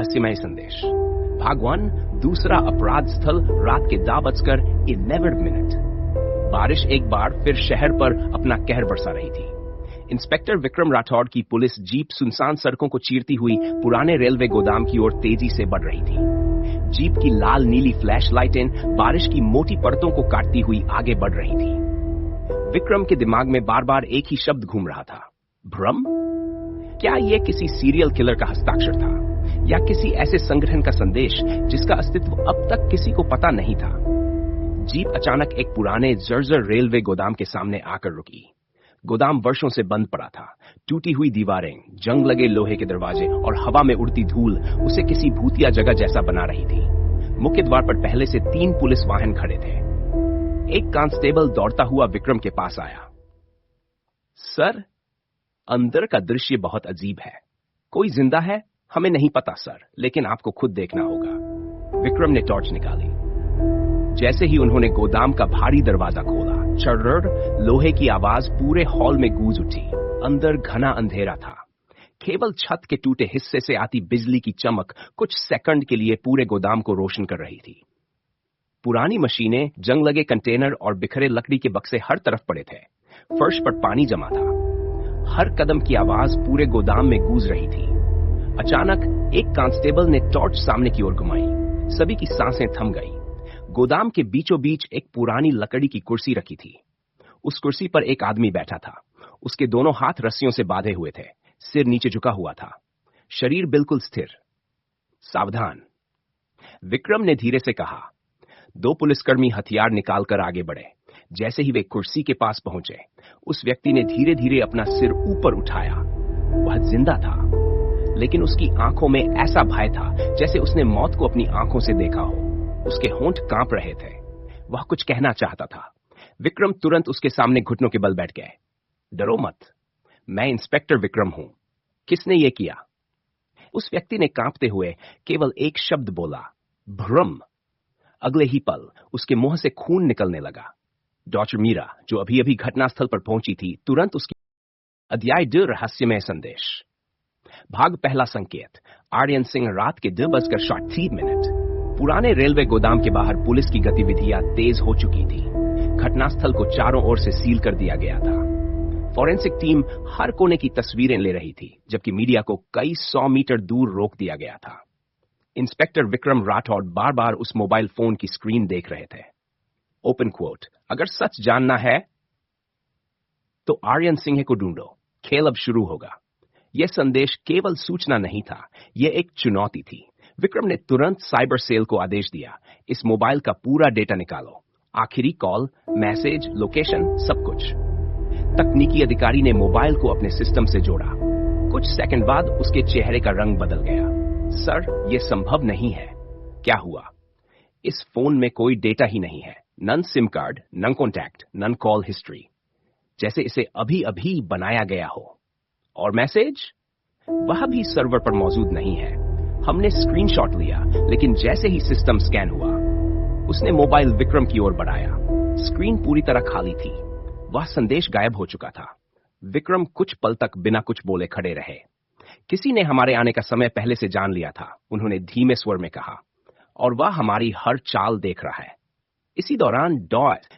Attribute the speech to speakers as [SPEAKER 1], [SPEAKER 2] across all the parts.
[SPEAKER 1] रहस्यमय संदेश। भाग 1, दूसरा अपराध स्थल, रात के 10:11 बारिश एक बार फिर शहर पर अपना कहर बरसा रही थी। इंस्पेक्टर विक्रम राठौड़ की पुलिस जीप सुनसान सड़कों को चीरती हुई पुराने रेलवे गोदाम की ओर तेजी से बढ़ रही थी। जीप की लाल नीली फ्लैश लाइटें बारिश की मोटी परतों को काटती हुई आगे बढ़ रही थी। विक्रम के दिमाग में बार बार एक ही शब्द घूम रहा था, भ्रम। क्या यह किसी सीरियल किलर का हस्ताक्षर था या किसी ऐसे संगठन का संदेश जिसका अस्तित्व अब तक किसी को पता नहीं था। जीप अचानक एक पुराने जर्जर रेलवे गोदाम के सामने आकर रुकी। गोदाम वर्षों से बंद पड़ा था। टूटी हुई दीवारें, जंग लगे लोहे के दरवाजे और हवा में उड़ती धूल उसे किसी भूतिया जगह जैसा बना रही थी। मुख्य द्वार पर पहले से 3 पुलिस वाहन खड़े थे। एक कांस्टेबल दौड़ता हुआ विक्रम के पास आया। सर, अंदर का दृश्य बहुत अजीब है। कोई जिंदा है? हमें नहीं पता सर, लेकिन आपको खुद देखना होगा। विक्रम ने टॉर्च निकाली। जैसे ही उन्होंने गोदाम का भारी दरवाजा खोला, चर्रर लोहे की आवाज पूरे हॉल में गूंज उठी। अंदर घना अंधेरा था। केवल छत के टूटे हिस्से से आती बिजली की चमक कुछ सेकंड के लिए पूरे गोदाम को रोशन कर रही थी। पुरानी मशीनें, जंग लगे कंटेनर और बिखरे लकड़ी के बक्से हर तरफ पड़े थे। फर्श पर पानी जमा था। हर कदम की आवाज पूरे गोदाम में गूंज रही थी। अचानक एक कांस्टेबल ने टॉर्च सामने की ओर घुमाई। सभी की सांसें थम गई। गोदाम के बीचों बीच एक पुरानी लकड़ी की कुर्सी रखी थी। उस कुर्सी पर एक आदमी बैठा था। उसके दोनों हाथ रस्सियों से बांधे हुए थे। सिर नीचे झुका हुआ था। शरीर बिल्कुल स्थिर। सावधान, विक्रम ने धीरे से कहा। 2 पुलिसकर्मी हथियार निकालकर आगे बढ़े। जैसे ही वे कुर्सी के पास पहुंचे, उस व्यक्ति ने धीरे धीरे अपना सिर ऊपर उठाया। वह जिंदा था, लेकिन उसकी आंखों में ऐसा भय था जैसे उसने मौत को अपनी आंखों से देखा हो। उसके होंठ कांप रहे थे। वह कुछ कहना चाहता था। विक्रम तुरंत उसके सामने घुटनों के बल बैठ गए। डरो मत, मैं इंस्पेक्टर विक्रम हूं। किसने ये किया? उस व्यक्ति ने कांपते हुए केवल एक शब्द बोला, भ्रम। अगले ही पल उसके मुंह से खून निकलने लगा। डॉक्टर मीरा, जो अभी अभी घटनास्थल पर पहुंची थी, तुरंत उसकी। अध्याय 2, रहस्यमय संदेश। भाग पहला, संकेत। आर्यन सिंह, रात के 2:38। पुराने रेलवे गोदाम के बाहर पुलिस की गतिविधियां तेज हो चुकी थी। घटनास्थल को चारों ओर से सील कर दिया गया था। फॉरेंसिक टीम हर कोने की तस्वीरें ले रही थी, जबकि मीडिया को कई 100 मीटर दूर रोक दिया गया था। इंस्पेक्टर विक्रम राठौड़ बार बार उस मोबाइल फोन की स्क्रीन देख रहे थे। ओपन क्वोट, अगर सच जानना है तो आर्यन सिंह को ढूंढो। खेल अब शुरू होगा। यह संदेश केवल सूचना नहीं था, यह एक चुनौती थी। विक्रम ने तुरंत साइबर सेल को आदेश दिया, इस मोबाइल का पूरा डेटा निकालो। आखिरी कॉल, मैसेज, लोकेशन, सब कुछ। तकनीकी अधिकारी ने मोबाइल को अपने सिस्टम से जोड़ा। कुछ सेकंड बाद उसके चेहरे का रंग बदल गया। सर, यह संभव नहीं है। क्या हुआ? इस फोन में कोई डेटा ही नहीं है। None SIM card, none contact, none call history. जैसे इसे अभी अभी बनाया गया हो। और मैसेज? वह भी सर्वर पर मौजूद नहीं है। हमने स्क्रीनशॉट लिया, लेकिन जैसे ही सिस्टम स्कैन हुआ, उसने मोबाइल विक्रम की ओर बढ़ाया। स्क्रीन पूरी तरह खाली थी। वह संदेश गायब हो चुका था। विक्रम कुछ पल तक बिना कुछ बोले खड़े रहे। किसी ने हमारे आने का समय पहले से जान लिया था, उन्होंने धीमे स्वर में कहा, और वह हमारी हर चाल देख रहा है। इसी दौरान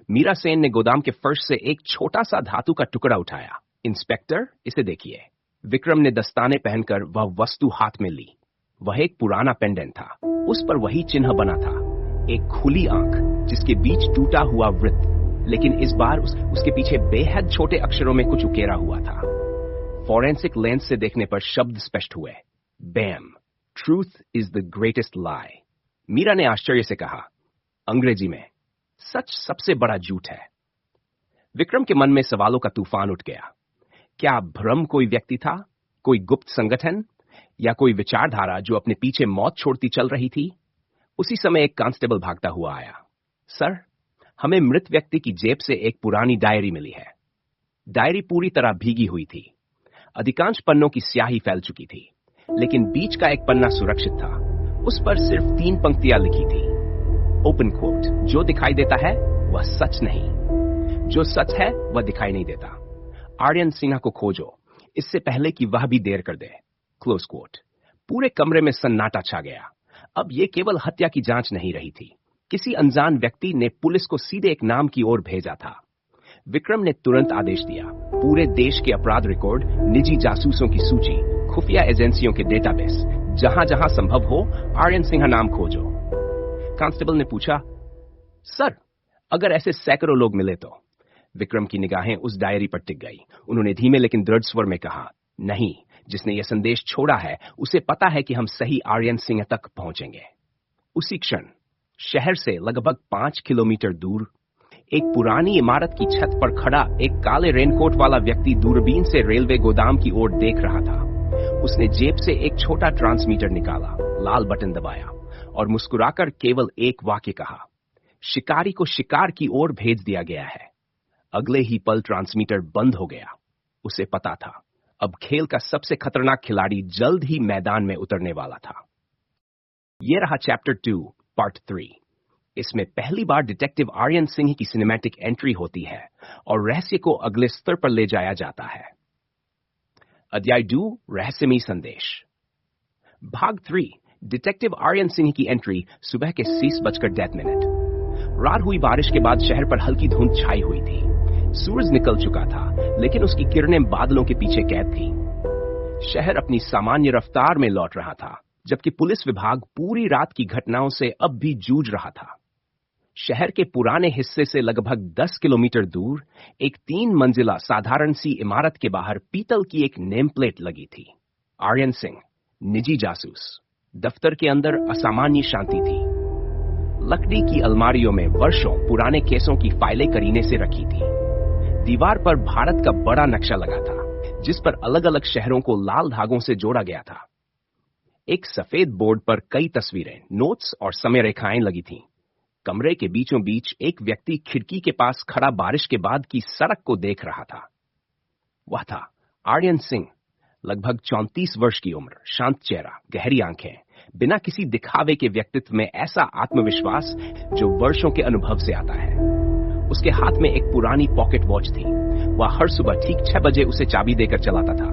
[SPEAKER 1] मीरा सेन ने गोदाम के फर्श से एक छोटा सा धातु का टुकड़ा उठाया। इंस्पेक्टर, इसे देखिए। विक्रम ने दस्ताने पहनकर वह वस्तु हाथ में ली। वह एक पुराना पेंडेंट था। उस पर वही चिन्ह बना था, एक खुली आंख जिसके बीच टूटा हुआ वृत्त, लेकिन इस बार उसके पीछे बेहद छोटे अक्षरों में कुछ उकेरा हुआ था। फॉरेंसिक लेंस से देखने पर शब्द स्पष्ट हुए, बैम, ट्रूथ इज द ग्रेटेस्ट लाई। मीरा ने आश्चर्य से कहा, अंग्रेजी में, सच सबसे बड़ा झूठ है। विक्रम के मन में सवालों का तूफान उठ गया। क्या भ्रम कोई व्यक्ति था, कोई गुप्त संगठन, या कोई विचारधारा जो अपने पीछे मौत छोड़ती चल रही थी? उसी समय एक कांस्टेबल भागता हुआ आया। सर, हमें मृत व्यक्ति की जेब से एक पुरानी डायरी मिली है। डायरी पूरी तरह भीगी हुई थी। अधिकांश पन्नों की स्याही फैल चुकी थी, लेकिन बीच का एक पन्ना सुरक्षित था। उस पर सिर्फ 3 पंक्तियां लिखी थी। ओपन कोट, जो दिखाई देता है वह सच नहीं, जो सच है वह दिखाई नहीं देता। आर्यन सिन्हा को खोजो, इससे पहले कि वह भी देर कर दे। Close coat. पूरे कमरे में सन्नाटा छा गया। अब ये केवल हत्या की जांच नहीं रही थी। किसी अनजान व्यक्ति ने पुलिस को सीधे एक नाम की ओर भेजा था। विक्रम ने तुरंत आदेश दिया, पूरे देश के अपराध रिकॉर्ड, निजी जासूसों की सूची, खुफिया एजेंसियों के डेटाबेस, जहां जहां संभव हो आर्यन सिंह नाम खोजो। कांस्टेबल ने पूछा, सर, अगर ऐसे सैकड़ों लोग मिले तो? विक्रम की निगाहें उस डायरी पर टिक गई। उन्होंने धीमे लेकिन दृढ़ स्वर में कहा, नहीं, जिसने यह संदेश छोड़ा है उसे पता है कि हम सही आर्यन सिंह तक पहुंचेंगे। उसी क्षण शहर से लगभग 5 किलोमीटर दूर एक पुरानी इमारत की छत पर खड़ा एक काले रेनकोट वाला व्यक्ति दूरबीन से रेलवे गोदाम की ओर देख रहा था। उसने जेब से एक छोटा ट्रांसमीटर निकाला, लाल बटन दबाया और मुस्कुराकर केवल एक वाक्य कहा, शिकारी को शिकार की ओर भेज दिया गया है। अगले ही पल ट्रांसमीटर बंद हो गया। उसे पता था, अब खेल का सबसे खतरनाक खिलाड़ी जल्द ही मैदान में उतरने वाला था। यह रहा चैप्टर 2 पार्ट 3। इसमें पहली बार डिटेक्टिव आर्यन सिंह की सिनेमैटिक एंट्री होती है और रहस्य को अगले स्तर पर ले जाया जाता है। अध्याय 2 रहस्यमयी संदेश। भाग 3 डिटेक्टिव आर्यन सिंह की एंट्री सुबह के 6:10। रात हुई बारिश के बाद शहर पर हल्की धुंध छाई हुई थी। सूरज निकल चुका था, लेकिन उसकी किरणें बादलों के पीछे कैद थीं। शहर अपनी सामान्य रफ्तार में लौट रहा था, जबकि पुलिस विभाग पूरी रात की घटनाओं से अब भी जूझ रहा था। शहर के पुराने हिस्से से लगभग 10 किलोमीटर दूर एक 3 मंजिला साधारण सी इमारत के बाहर पीतल की एक नेम प्लेट लगी थी, आर्यन सिंह, निजी जासूस। दफ्तर के अंदर असामान्य शांति थी। लकड़ी की अलमारियों में वर्षों पुराने केसों की फाइलें करीने से रखी थी। दीवार पर भारत का बड़ा नक्शा लगा था, जिस पर अलग अलग शहरों को लाल धागों से जोड़ा गया था। एक सफेद बोर्ड पर कई तस्वीरें, नोट्स और समय रेखाएं लगी थीं। कमरे के बीचों बीच एक व्यक्ति खिड़की के पास खड़ा बारिश के बाद की सड़क को देख रहा था। वह था आर्यन सिंह, लगभग 34 वर्ष की उम्र, शांत चेहरा, गहरी आंखें, बिना किसी दिखावे के व्यक्तित्व में ऐसा आत्मविश्वास जो वर्षों के अनुभव से आता है। उसके हाथ में एक पुरानी पॉकेट वॉच थी। वह हर सुबह ठीक 6 बजे उसे चाबी देकर चलाता था।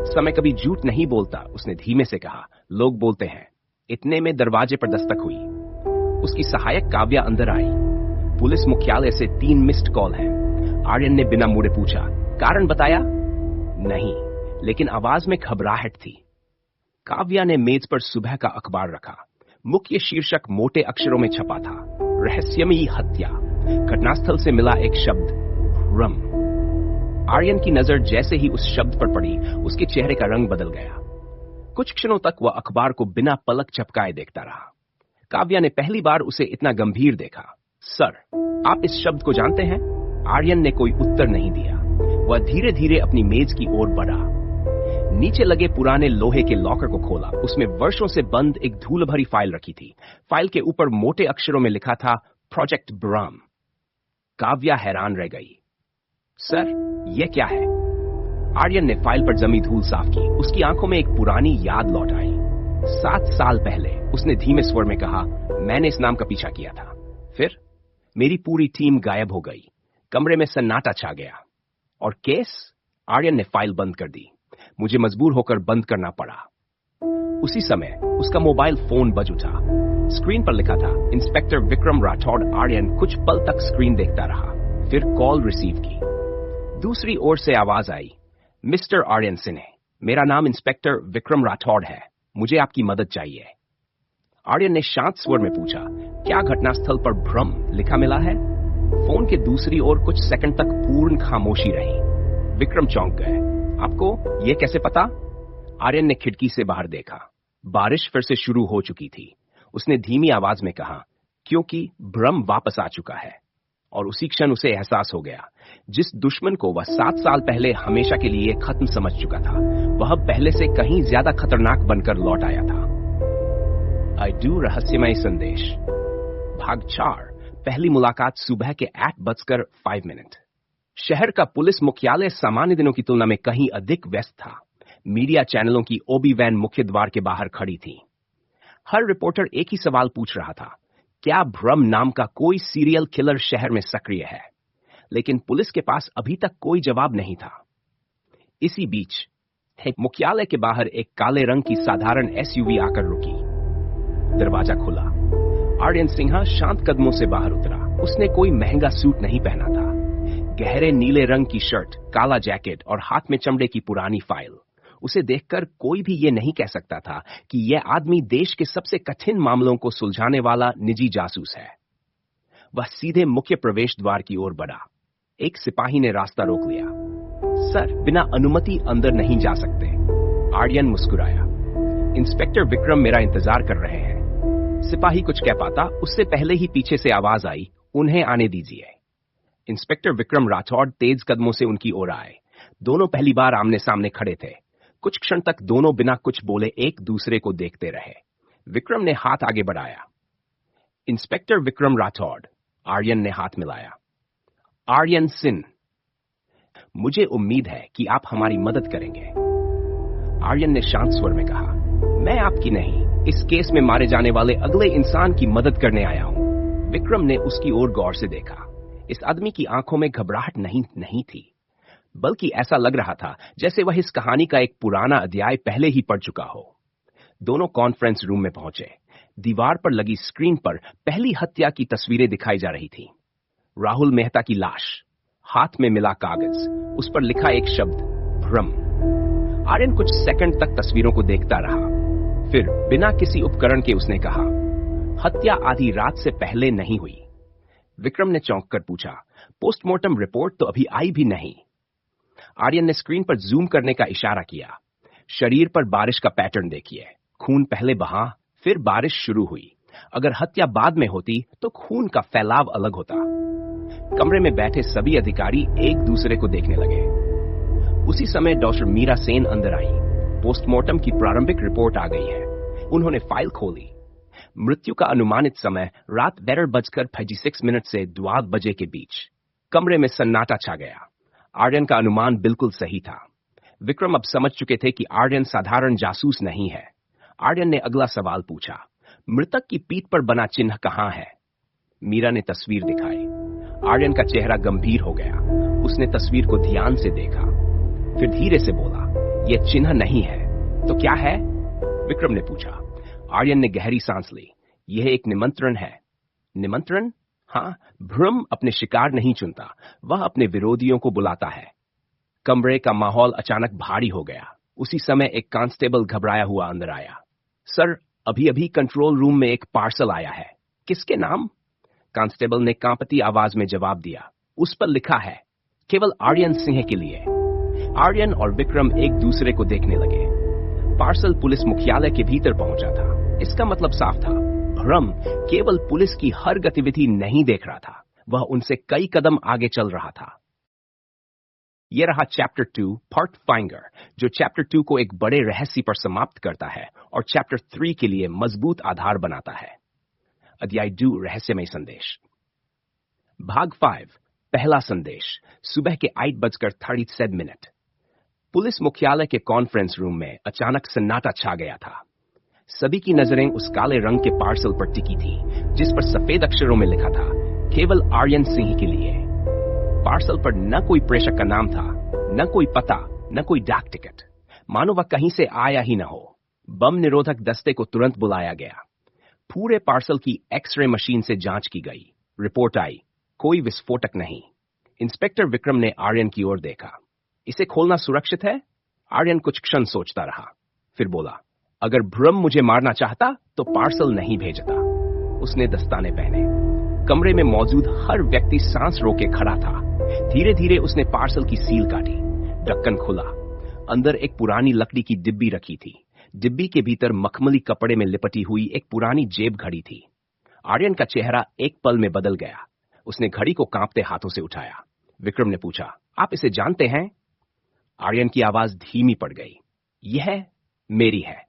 [SPEAKER 1] समय कभी झूठ नहीं बोलता, उसने धीमे से कहा, लोग बोलते हैं। इतने में दरवाजे पर दस्तक हुई। उसकी सहायक काव्या अंदर आई। पुलिस मुख्यालय से 3 मिस्ड कॉल हैं। आर्यन ने बिना मुड़े पूछा, कारण बताया? नहीं, लेकिन आवाज में घबराहट थी। काव्या ने मेज पर सुबह का अखबार रखा। मुख्य शीर्षक मोटे अक्षरों में छपा था, रहस्यमयी हत्या। घटनास्थल से मिला एक शब्द, भ्रम। आर्यन की नजर जैसे ही उस शब्द पर पड़ी, उसके चेहरे का रंग बदल गया। कुछ क्षणों तक वह अखबार को बिना पलक झपकाए देखता रहा। काव्या ने पहली बार उसे इतना गंभीर देखा। सर, आप इस शब्द को जानते हैं? आर्यन ने कोई उत्तर नहीं दिया। वह धीरे धीरे अपनी मेज की ओर बढ़ा। नीचे लगे पुराने लोहे के लॉकर को खोला। उसमें वर्षों से बंद एक धूल भरी फाइल रखी थी। फाइल के ऊपर मोटे अक्षरों में लिखा था, प्रोजेक्ट ब्राह्म। काव्या हैरान रह गई। सर, यह क्या है? आर्यन ने फाइल पर जमी धूल साफ की। उसकी आंखों में एक पुरानी याद लौट आई। 7 साल पहले उसने धीमे स्वर में कहा, मैंने इस नाम का पीछा किया था। फिर मेरी पूरी टीम गायब हो गई। कमरे में सन्नाटा छा गया। और केस? आर्यन ने फाइल बंद कर दी। मुझे मजबूर होकर बंद करना पड़ा। उसी समय उसका मोबाइल फोन बज उठा। स्क्रीन पर लिखा था, इंस्पेक्टर विक्रम राठौड़। आर्यन कुछ पल तक स्क्रीन देखता रहा, फिर कॉल रिसीव की। दूसरी ओर से आवाज आई, मिस्टर आर्यन सिन्हा, मेरा नाम इंस्पेक्टर विक्रम राठौड़ है, मुझे आपकी मदद चाहिए। आर्यन ने शांत स्वर में पूछा, क्या घटनास्थल पर भ्रम लिखा मिला है? फोन के दूसरी ओर कुछ सेकंड तक पूर्ण खामोशी रही। विक्रम चौंक गए। आपको यह कैसे पता? आर्यन ने खिड़की से बाहर देखा। बारिश फिर से शुरू हो चुकी थी। उसने धीमी आवाज में कहा, क्योंकि भ्रम वापस आ चुका है। और उसी क्षण उसे एहसास हो गया, जिस दुश्मन को वह 7 साल पहले हमेशा के लिए खत्म समझ चुका था, वह पहले से कहीं ज्यादा खतरनाक बनकर लौट आया था। आई डू रहस्यमय संदेश, भाग 4। पहली मुलाकात सुबह के 8:05। शहर का पुलिस मुख्यालय सामान्य दिनों की तुलना में कहीं अधिक व्यस्त था। मीडिया चैनलों की ओबी वैन मुख्य द्वार के बाहर खड़ी थी। हर रिपोर्टर एक ही सवाल पूछ रहा था, क्या भ्रम नाम का कोई सीरियल किलर शहर में सक्रिय है? लेकिन पुलिस के पास अभी तक कोई जवाब नहीं था। इसी बीच मुख्यालय के बाहर एक काले रंग की साधारण एसयूवी आकर रुकी। दरवाजा खुला। आर्यन सिन्हा शांत कदमों से बाहर उतरा। उसने कोई महंगा सूट नहीं पहना था। गहरे नीले रंग की शर्ट, काला जैकेट और हाथ में चमड़े की पुरानी फाइल। उसे देखकर कोई भी ये नहीं कह सकता था कि यह आदमी देश के सबसे कठिन मामलों को सुलझाने वाला निजी जासूस है। वह सीधे मुख्य प्रवेश द्वार की ओर बढ़ा। एक सिपाही ने रास्ता रोक लिया। सर, बिना अनुमति अंदर नहीं जा सकते। आर्यन मुस्कुराया। इंस्पेक्टर विक्रम मेरा इंतजार कर रहे हैं। सिपाही कुछ कह पाता उससे पहले ही पीछे से आवाज आई, उन्हें आने दीजिए। इंस्पेक्टर विक्रम राठौड़ तेज कदमों से उनकी ओर आए। दोनों पहली बार आमने सामने खड़े थे। कुछ क्षण तक दोनों बिना कुछ बोले एक दूसरे को देखते रहे। विक्रम ने हाथ आगे बढ़ाया। इंस्पेक्टर विक्रम राठौड़। आर्यन ने हाथ मिलाया। आर्यन सिंह, मुझे उम्मीद है कि आप हमारी मदद करेंगे। आर्यन ने शांत स्वर में कहा, मैं आपकी नहीं, इस केस में मारे जाने वाले अगले इंसान की मदद करने आया हूं। विक्रम ने उसकी ओर गौर से देखा। इस आदमी की आंखों में घबराहट नहीं थी, बल्कि ऐसा लग रहा था जैसे वह इस कहानी का एक पुराना अध्याय पहले ही पढ़ चुका हो। दोनों कॉन्फ्रेंस रूम में पहुंचे। दीवार पर लगी स्क्रीन पर पहली हत्या की तस्वीरें दिखाई जा रही थी। राहुल मेहता की लाश, हाथ में मिला कागज, उस पर लिखा एक शब्द, भ्रम। आर्यन कुछ सेकंड तक तस्वीरों को देखता रहा। फिर बिना किसी उपकरण के उसने कहा, हत्या आधी रात से पहले नहीं हुई। विक्रम ने चौंक कर पूछा, पोस्टमार्टम रिपोर्ट तो अभी आई भी नहीं। आर्यन ने स्क्रीन पर जूम करने का इशारा किया। शरीर पर बारिश का पैटर्न देखिए। खून पहले बहा, फिर बारिश शुरू हुई। अगर हत्या बाद में होती तो खून का फैलाव अलग होता। कमरे में बैठे सभी अधिकारी एक दूसरे को देखने लगे। उसी समय डॉक्टर मीरा सेन अंदर आई। पोस्टमार्टम की प्रारंभिक रिपोर्ट आ गई है। उन्होंने फाइल खोली। मृत्यु का अनुमानित समय रात 12:56 से 2 बजे के बीच। कमरे में सन्नाटा छा गया। आर्यन का अनुमान बिल्कुल सही था। विक्रम अब समझ चुके थे कि आर्यन साधारण जासूस नहीं है। आर्यन ने अगला सवाल पूछा, मृतक की पीठ पर बना चिन्ह कहां है? मीरा ने तस्वीर दिखाई। आर्यन का चेहरा गंभीर हो गया। उसने तस्वीर को ध्यान से देखा, फिर धीरे से बोला, यह चिन्ह नहीं है तो क्या है? विक्रम ने पूछा। आर्यन ने गहरी सांस ली। यह एक निमंत्रण है। निमंत्रण? हाँ, भ्रम अपने शिकार नहीं चुनता, वह अपने विरोधियों को बुलाता है। कमरे का माहौल अचानक भारी हो गया। उसी समय एक कांस्टेबल घबराया हुआ अंदर आया। सर, अभी अभी कंट्रोल रूम में एक पार्सल आया है। किसके नाम? कांस्टेबल ने कांपती आवाज में जवाब दिया, उस पर लिखा है, केवल आर्यन सिंह के लिए। आर्यन और विक्रम एक दूसरे को देखने लगे। पार्सल पुलिस मुख्यालय के भीतर पहुंचा था। इसका मतलब साफ था, भ्रम केवल पुलिस की हर गतिविधि नहीं देख रहा था, वह उनसे कई कदम आगे चल रहा था। यह रहा चैप्टर 2 पार्ट फाइंगर, जो चैप्टर 2 को एक बड़े रहस्य पर समाप्त करता है और चैप्टर 3 के लिए मजबूत आधार बनाता है। अध्याय 2 रहस्यमय संदेश। भाग 5 पहला संदेश। सुबह के 8:37। पुलिस मुख्यालय के कॉन्फ्रेंस रूम में अचानक सन्नाटा छा गया था। सभी की नजरें उस काले रंग के पार्सल पर टिकी थी, जिस पर सफेद अक्षरों में लिखा था, केवल आर्यन सिंह के लिए। पार्सल पर न कोई प्रेषक का नाम था, न कोई पता, न कोई डाक टिकट, मानो वह कहीं से आया ही न हो। बम निरोधक दस्ते को तुरंत बुलाया गया। पूरे पार्सल की एक्सरे मशीन से जांच की गई। रिपोर्ट आई, कोई विस्फोटक नहीं। इंस्पेक्टर विक्रम ने आर्यन की ओर देखा। इसे खोलना सुरक्षित है? आर्यन कुछ क्षण सोचता रहा, फिर बोला, अगर भ्रम मुझे मारना चाहता तो पार्सल नहीं भेजता। उसने दस्ताने पहने। कमरे में मौजूद हर व्यक्ति सांस रोके खड़ा था। धीरे धीरे उसने पार्सल की सील काटी। ढक्कन खुला। अंदर एक पुरानी लकड़ी की डिब्बी रखी थी। डिब्बी के भीतर मखमली कपड़े में लिपटी हुई एक पुरानी जेब घड़ी थी। आर्यन का चेहरा एक पल में बदल गया। उसने घड़ी को कांपते हाथों से उठाया। विक्रम ने पूछा, आप इसे जानते हैं? आर्यन की आवाज धीमी पड़ गई। यह मेरी है।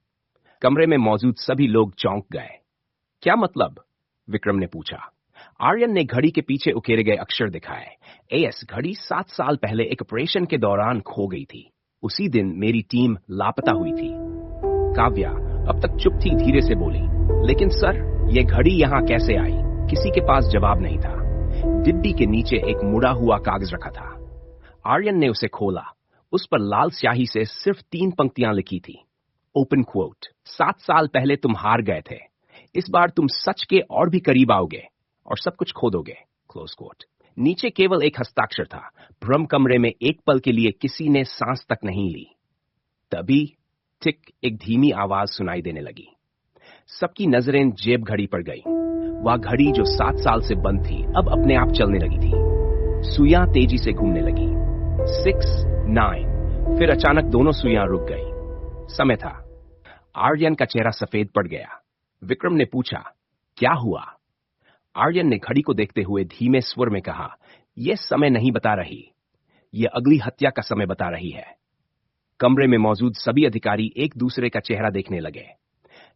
[SPEAKER 1] कमरे में मौजूद सभी लोग चौंक गए। क्या मतलब? विक्रम ने पूछा। आर्यन ने घड़ी के पीछे उकेरे गए अक्षर दिखाए। एएस घड़ी 7 साल पहले एक ऑपरेशन के दौरान खो गई थी। उसी दिन मेरी टीम लापता हुई थी। काव्या अब तक चुप थी, धीरे से बोली, लेकिन सर, यह घड़ी यहां कैसे आई? किसी के पास जवाब नहीं था। डिब्बी के नीचे एक मुड़ा हुआ कागज रखा था। आर्यन ने उसे खोला। उस पर लाल स्याही से सिर्फ 3 पंक्तियां लिखी थी। ओपन क्वोट, 7 साल पहले तुम हार गए थे, इस बार तुम सच के और भी करीब आओगे और सब कुछ खो दोगे। Close quote. नीचे केवल एक हस्ताक्षर था। भ्रम कमरे में एक पल के लिए किसी ने सांस तक नहीं ली। तभी टिक, एक धीमी आवाज सुनाई देने लगी। सबकी नजरें जेब घड़ी पर गई। वह घड़ी जो 7 साल से बंद थी अब अपने आप चलने लगी थी। सुइयां तेजी से घूमने लगी। 6, 9। फिर अचानक दोनों सुइयां रुक गई। समय था। आर्यन का चेहरा सफेद पड़ गया। विक्रम ने पूछा, क्या हुआ? आर्यन ने घड़ी को देखते हुए धीमे स्वर में कहा, यह समय नहीं बता रही, यह अगली हत्या का समय बता रही है। कमरे में मौजूद सभी अधिकारी एक दूसरे का चेहरा देखने लगे।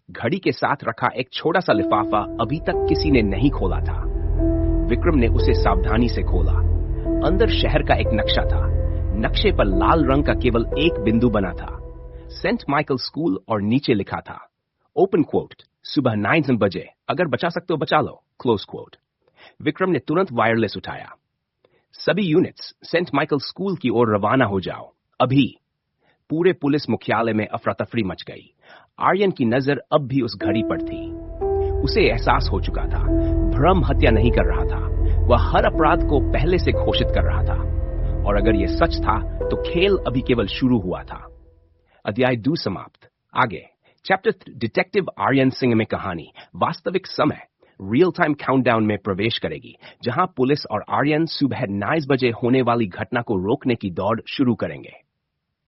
[SPEAKER 1] घड़ी के साथ रखा एक छोटा सा लिफाफा अभी तक किसी ने नहीं खोला था। विक्रम ने उसे सावधानी से खोला। अंदर शहर का एक नक्शा था। नक्शे पर लाल रंग का केवल एक बिंदु बना था, सेंट माइकल स्कूल, और नीचे लिखा था, ओपन क्वोट, सुबह 9 बजे, अगर बचा सकते हो बचा लो। Close quote. विक्रम ने तुरंत वायरलेस उठाया। सभी यूनिट्स सेंट माइकल स्कूल की ओर रवाना हो जाओ, अभी। पूरे पुलिस मुख्यालय में अफरा तफरी मच गई। आर्यन की नजर अब भी उस घड़ी पर थी। उसे एहसास हो चुका था, भ्रम हत्या नहीं कर रहा था, वह हर अपराध को पहले से घोषित कर रहा था। और अगर यह सच था तो खेल अभी केवल शुरू हुआ था। अध्याय 2 समाप्त। आगे चैप्टर 3 डिटेक्टिव आर्यन सिंह में कहानी वास्तविक समय रियल टाइम काउंटडाउन में प्रवेश करेगी, जहां पुलिस और आर्यन सुबह 9 बजे होने वाली घटना को रोकने की दौड़ शुरू करेंगे।